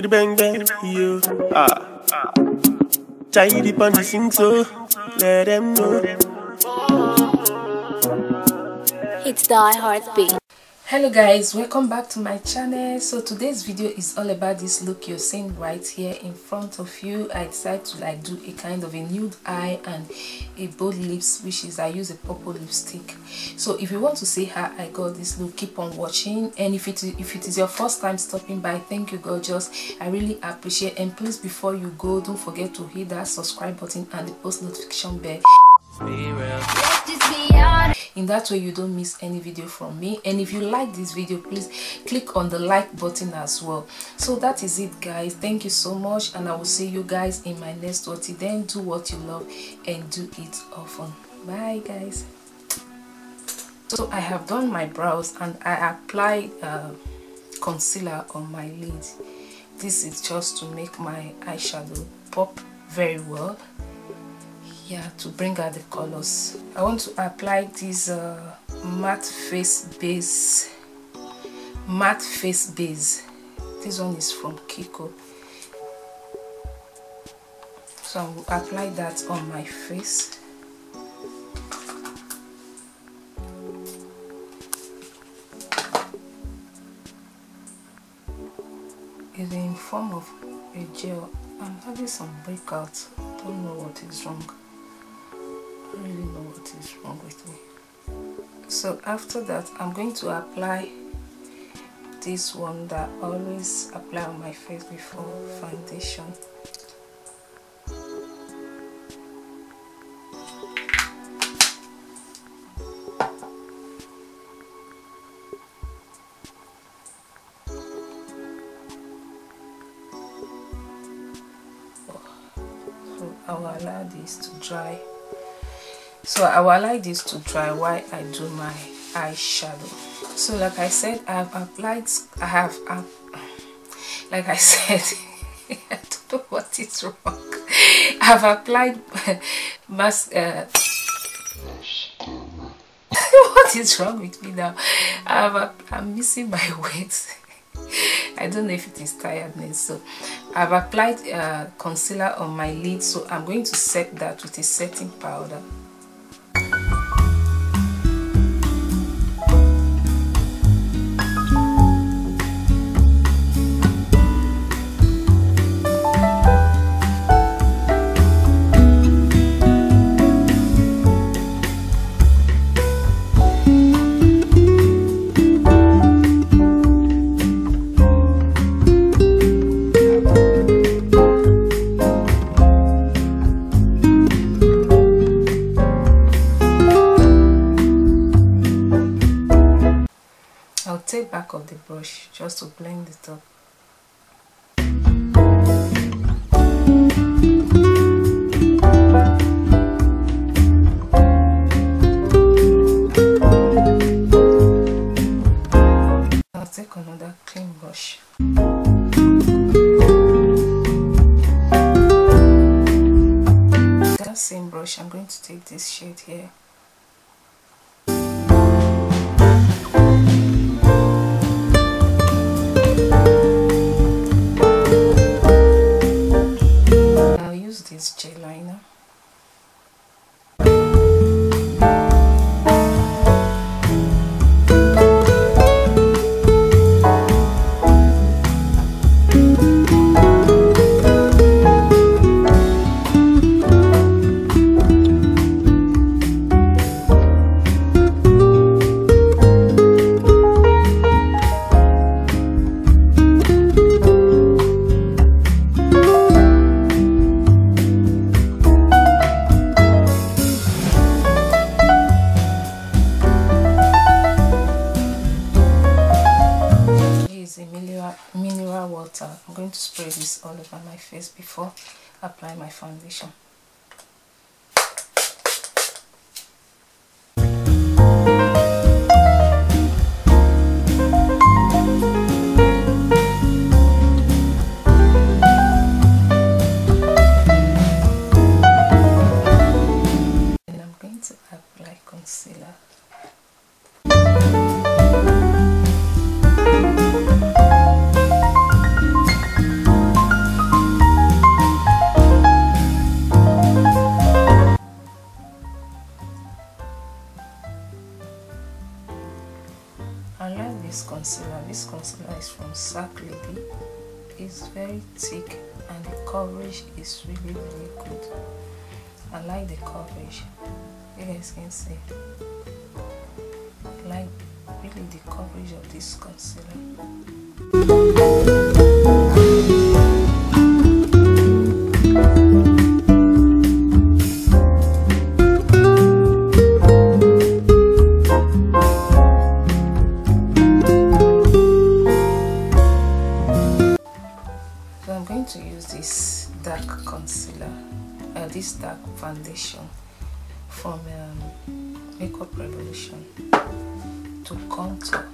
Skitty bang bang, yo. Tidy pon the sing so, let them know. It's Die Heartbeat. Hello guys, welcome back to my channel. So today's video is all about this look you're seeing right here in front of you. I decided to do a kind of a nude eye and a bold lips, which is I use a purple lipstick. So if you want to see how I got this look, keep on watching. And if it is your first time stopping by, thank you gorgeous, I really appreciate. And please, before you go, don't forget to hit that subscribe button and the post notification bell. In that way you don't miss any video from me. And if you like this video, please click on the like button as well. So that is it guys, thank you so much, and I will see you guys in my next watch. Then do what you love and do it often. Bye guys. So I have done my brows and I applied concealer on my lid. This is just to make my eyeshadow pop very well, yeah, to bring out the colors. I want to apply this matte face base. This one is from KIKO, so I will apply that on my face. It's in form of a gel. I'm having some breakouts. Don't know what is wrong. I really know what is wrong with me. So after that, I'm going to apply this one that I always apply on my face before foundation. So I will allow this to dry. So I will allow this to dry while I do my eyeshadow. So like I said, I don't know what is wrong. I have applied what is wrong with me now? I'm missing my words. I don't know if it is tiredness. So I've applied concealer on my lid, so I'm going to set that with a setting powder. I'll take back of the brush just to blend it up. I'll take another clean brush. That same brush, I'm going to take this shade here. This gel liner. Mineral water. I'm going to spray this all over my face before applying my foundation. And I'm going to apply concealer. this concealer. This concealer is from Sac Lady. It's very thick and the coverage is really good. I like the coverage. You guys can see. I like really the coverage of this concealer. So I'm going to use this dark concealer, this dark foundation from Makeup Revolution to contour.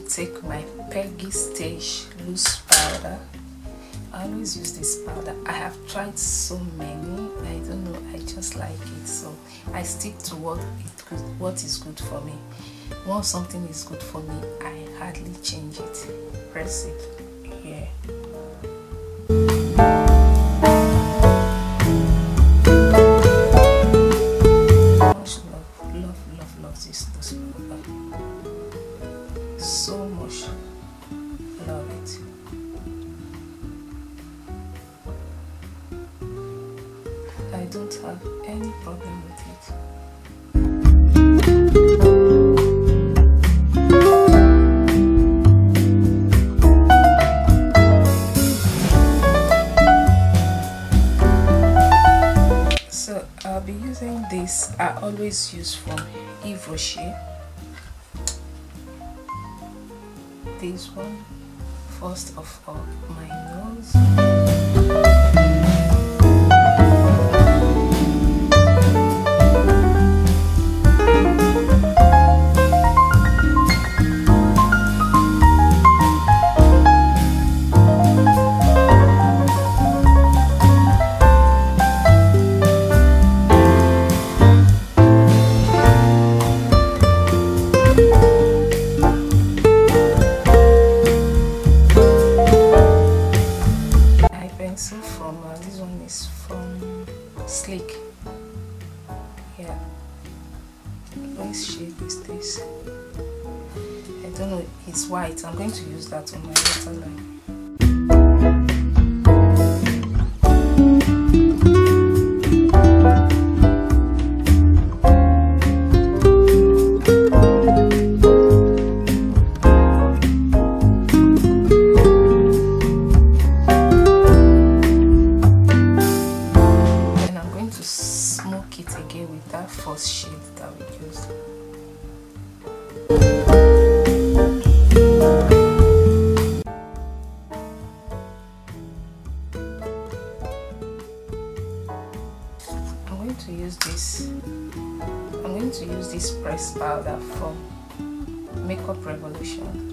Take my Peggy Sage loose powder. I always use this powder. I have tried so many. I don't know. I just like it, so I stick to what is good for me. Once something is good for me, I hardly change it. Press it here. Love this loose powder. So much love it. I don't have any problem with it. So I'll be using this. I always use from Yves Rocher. This one, first of all, my nose. This one is from Sleek. Yeah, what shade is this? I don't know. It's white. I'm going to use that on my waterline. First shade that we used. I'm going to use this pressed powder from Makeup Revolution.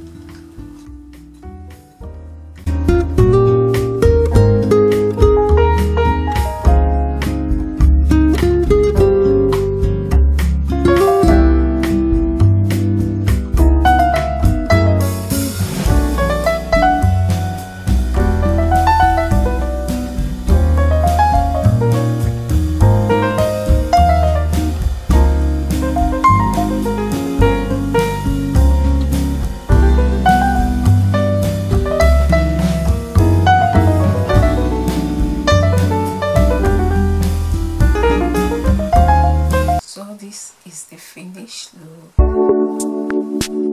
This is the finished look.